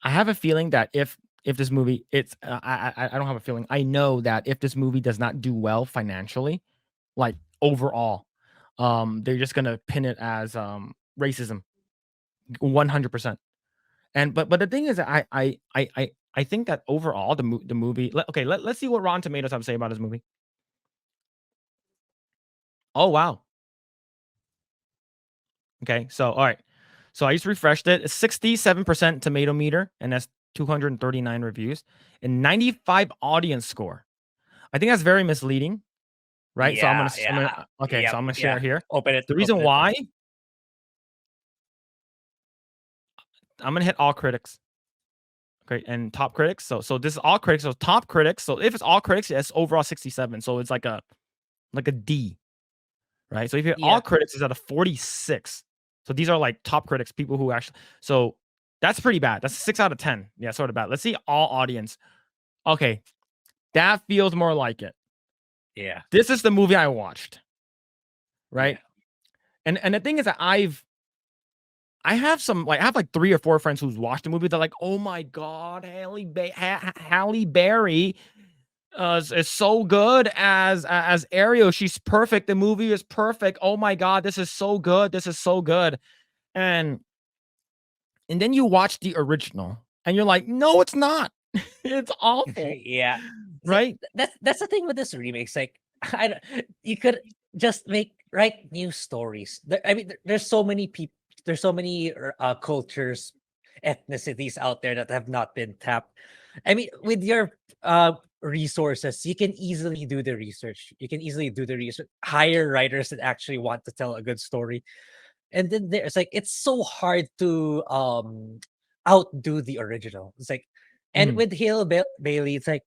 I have a feeling that if this movie, it's I don't have a feeling. I know that if this movie does not do well financially, like overall, they're just gonna pin it as racism, 100%. And but the thing is that I think that overall the movie. Let's see what Rotten Tomatoes have to say about this movie. Oh wow. Okay, so all right. So I just refreshed it. It's 67% tomato meter, and that's 239 reviews, and 95 audience score. I think that's very misleading, right? So Yeah, yeah, okay, so I'm gonna share yeah. here. Open it. The reason Open it. why I'm gonna hit all critics. Okay, and top critics. So this is all critics. So top critics. So if it's all critics, it's overall 67. So it's like a D, right? So if you hit all Yeah. critics, it's at a 46. So these are like top critics, people who actually. So that's pretty bad. That's 6 out of 10. Yeah, sort of bad. Let's see all audience. Okay, that feels more like it. Yeah. This is the movie I watched, right? Yeah. And the thing is that I have like 3 or 4 friends who's watched the movie. They're like, "Oh my god, Halle Berry is so good as Ariel. She's perfect. The movie is perfect. Oh my god, this is so good. This is so good." And then you watch the original, and you're like, "No, it's not. It's awful." Yeah. So Right? that's the thing with this remake. It's like I don't, you could just write new stories. I mean, there's so many people, there's so many cultures, ethnicities out there that have not been tapped. I mean, with your resources, you can easily do the research. You can easily do the research. Hire writers that actually want to tell a good story, and then there's like it's so hard to outdo the original. It's like, and Mhm. with Bailey, it's like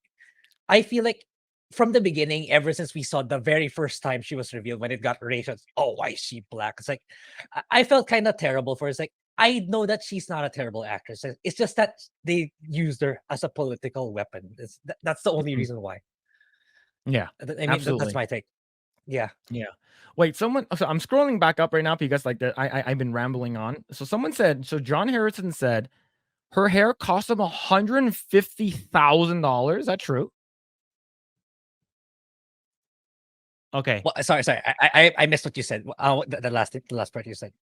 I feel like from the beginning, ever since we saw the very first time she was revealed, when it got racial, oh, why is she black? It's like I felt kind of terrible for her. It's like I know that she's not a terrible actress. It's just that they used her as a political weapon. That's the only Mhm. reason why. Yeah, I mean, that's absolutely. my take. Yeah. Yeah. Wait, so I'm scrolling back up right now because like I've been rambling on. So someone said, so John Harrison said her hair cost him $150,000. Is that true? Okay. Well, sorry. I missed what you said. The last part you said.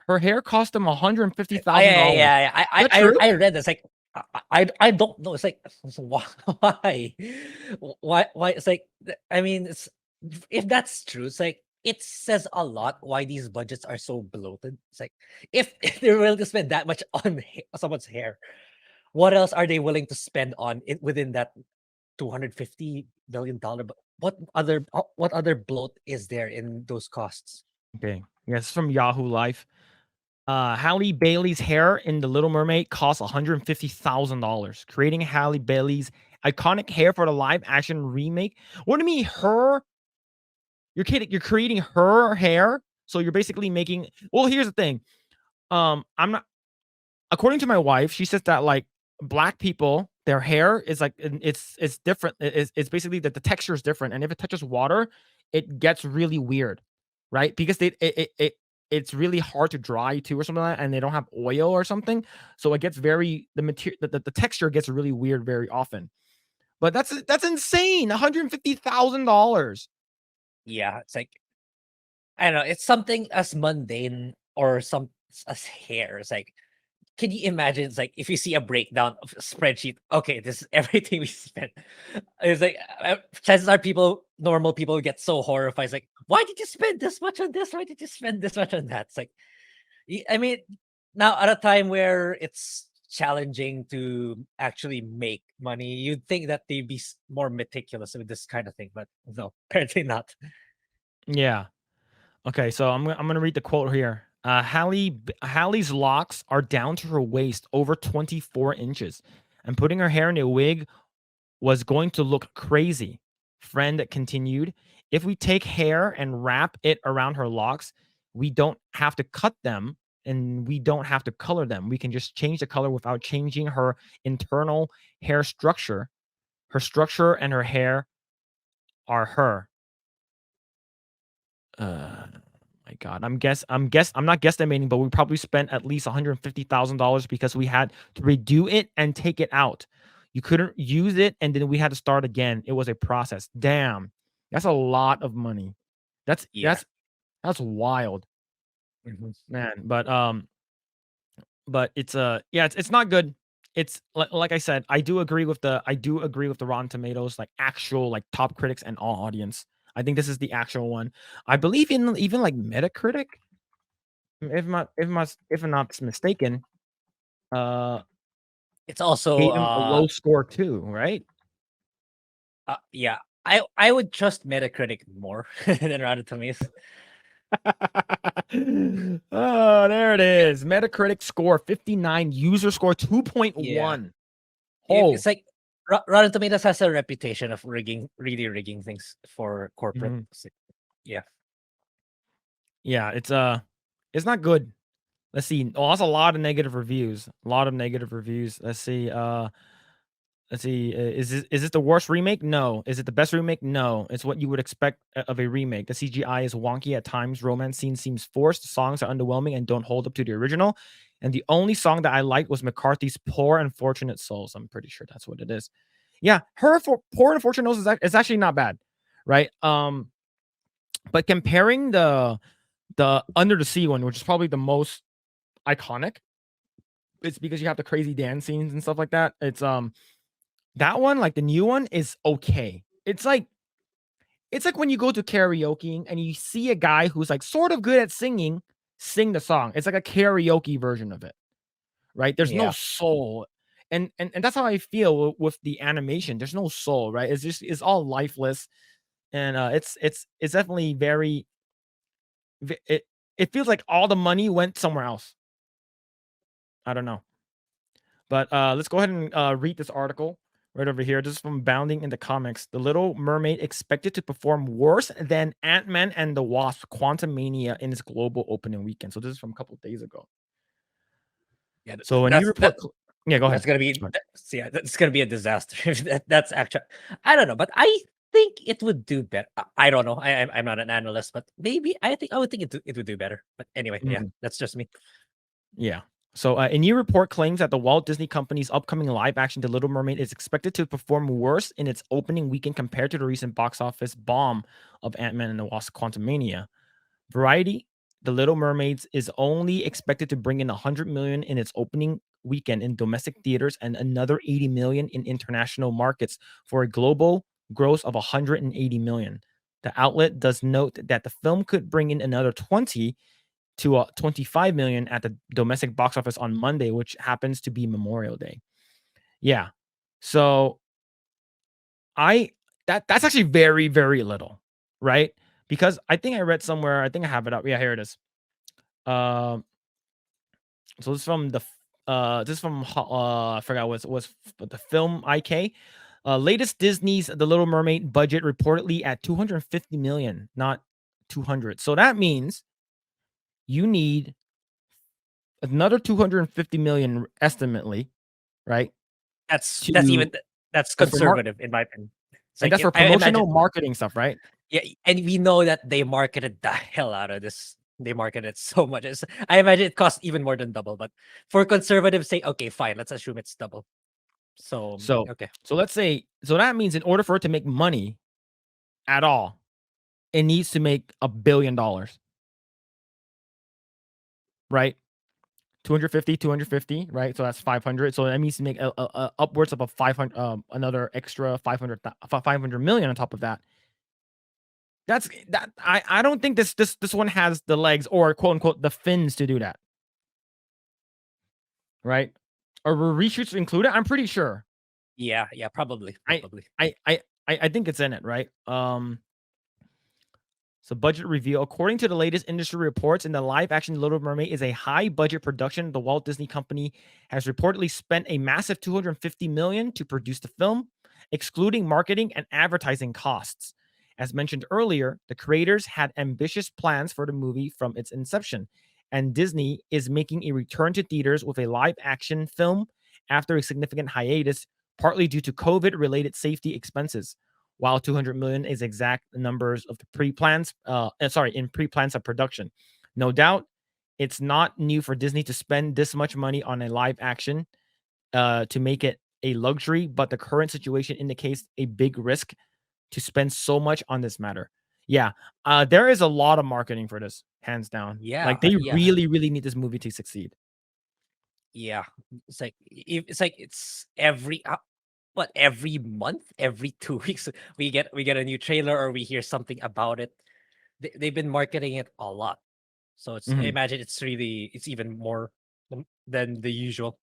Her hair cost him $150,000. Yeah. Is that true? I read this. Like, I don't know. It's like, why, why? It's like, I mean, it's if that's true, it's like it says a lot why these budgets are so bloated. It's like if they're willing to spend that much on someone's hair, what else are they willing to spend on it within that $250 million? But what other bloat is there in those costs? Okay. Yes, from Yahoo Life. Halle Bailey's hair in The Little Mermaid cost $150,000. Creating Halle Bailey's iconic hair for the live action remake. What do you mean her? You're kidding. You're creating her hair. So you're basically making. Well, here's the thing. I'm not. According to my wife, she says that like black people, their hair is like it's different. It's basically that the texture is different, and if it touches water, it gets really weird, right? Because it's really hard to dry too, or something like that, and they don't have oil or something, so it gets very the material the texture gets really weird very often. But that's insane. $150,000. Yeah, it's like I don't know. It's something as mundane or some as hair. It's like, can you imagine? It's like if you see a breakdown of a spreadsheet. Okay, this is everything we spent. It's like chances are normal people get so horrified. It's like, why did you spend this much on this? Why did you spend this much on that? It's like, I mean, now at a time where it's challenging to actually make money, you'd think that they'd be more meticulous with this kind of thing, but no, apparently not. Yeah. Okay, so I'm gonna read the quote here. Hallie's locks are down to her waist, over 24 inches, and putting her hair in a wig was going to look crazy. Friend continued, if we take hair and wrap it around her locks, we don't have to cut them and we don't have to color them. We can just change the color without changing her internal hair structure. Her structure and her hair are her. Uh, my god. I'm not guesstimating, but we probably spent at least $150,000 because we had to redo it and take it out. You couldn't use it, and then we had to start again. It was a process. Damn. That's a lot of money. That's Yeah. that's that's wild, Mhm. man. But it's yeah, it's not good. It's like I said, I do agree with the Rotten Tomatoes, like actual like top critics and all audience. I think this is the actual one. I believe in even like Metacritic, if I'm not mistaken, uh It's also gave him a low score too, right? yeah. I would trust Metacritic more than Rotten Tomatoes. Oh, there it Yeah, is. Metacritic score 59, user score yeah. 2.1. It's Oh. like Rotten Tomatoes has a reputation of really rigging things for corporate. Mhm. Yeah, Yeah, it's not good. Let's see. Oh, that's a lot of negative reviews. A lot of negative reviews. Let's see. Is this the worst remake? No. Is it the best remake? No. It's what you would expect of a remake. The CGI is wonky at times. Romance scene seems forced. Songs are underwhelming and don't hold up to the original. And the only song that I liked was McCarthy's "Poor Unfortunate Souls." I'm pretty sure that's what it is. Yeah, her for "Poor Unfortunate Souls" is actually not bad, right? But comparing the Under the Sea one, which is probably the most iconic, it's because you have the crazy dance scenes and stuff like that. It's that one, like the new one, is okay. It's like when you go to karaoke and you see a guy who's like sort of good at singing, sing the song. It's like a karaoke version of it, right? There's no yeah. soul. And that's how I feel with the animation. There's no soul, right? It's all lifeless. And it's definitely it it feels like all the money went somewhere else. I don't know. But let's go ahead and read this article right over here. This is from Bounding in the Comics. The Little Mermaid expected to perform worse than Ant-Man and the Wasp: Quantumania in its global opening weekend. So this is from a couple of days ago. Yeah, So when you report, yeah, go ahead. that's gonna be Go ahead. yeah, that's gonna be a disaster. If that's actually, I don't know, but I think it would do better. I don't know. I'm not an analyst, but maybe I would think it would do better. But anyway, yeah, Mhm. that's just me. Yeah. So a new report claims that the Walt Disney Company's upcoming live action The Little Mermaid is expected to perform worse in its opening weekend compared to the recent box office bomb of Ant-Man and the Wasp: Quantumania. Variety, The Little Mermaids is only expected to bring in 100 million in its opening weekend in domestic theaters and another 80 million in international markets for a global gross of 180 million. The outlet does note that the film could bring in another 20 to 25 million at the domestic box office on Monday, which happens to be Memorial Day. Yeah. So I that's actually very, very little, right? Because I think I read somewhere, I think I have it up. Yeah, here it is. Um, so this is from I forgot what's the film IK. Latest Disney's The Little Mermaid budget reportedly at 250 million, not 200. So that means you need another 250 million estimately, right? That's To even that's that's for mark conservative in my opinion. It's and like that's for I imagine, promotional marketing stuff, right? yeah, and we know that they marketed the hell out of this. They marketed it so much. I imagine it costs even more than double. But for conservatives, say okay, fine, let's assume it's double. So So okay, let's say that means in order for it to make money at all, it needs to make $1 billion, right? 250, 250, right? So that's 500. So that means to make upwards of a 500, another extra 500 million on top of that. That's that. I don't think this one has the legs or quote unquote the fins to do that, right? Or were reshoots included? I'm pretty sure. yeah, probably, I probably. I think it's in it, right? So budget review. According to the latest industry reports, in the live action Little Mermaid is a high budget production. The Walt Disney Company has reportedly spent a massive 250 million to produce the film, excluding marketing and advertising costs. As mentioned earlier, the creators had ambitious plans for the movie from its inception, and Disney is making a return to theaters with a live action film after a significant hiatus, partly due to COVID related safety expenses. while 200 million is exact numbers of the pre-plans. In pre-plans of production. No doubt, it's not new for Disney to spend this much money on a live action to make it a luxury, but the current situation indicates a big risk to spend so much on this matter. Yeah, there is a lot of marketing for this, hands down. Yeah, Like they yeah, really, really need this movie to succeed. yeah. It's like it's every what, every month, every 2 weeks we get a new trailer or we hear something about it. They've been marketing it a lot, so I Mhm. imagine it's even more than the usual.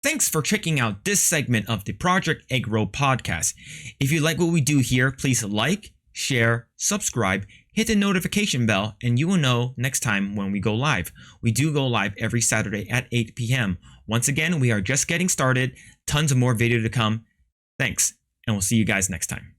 Thanks for checking out this segment of the Project Eggroll podcast. If you like what we do here, please like, share, subscribe, hit the notification bell, and you will know next time when we go live. We do go live every Saturday at 8 p.m. Once again, we are just getting started. Tons of more video to come. Thanks, and we'll see you guys next time.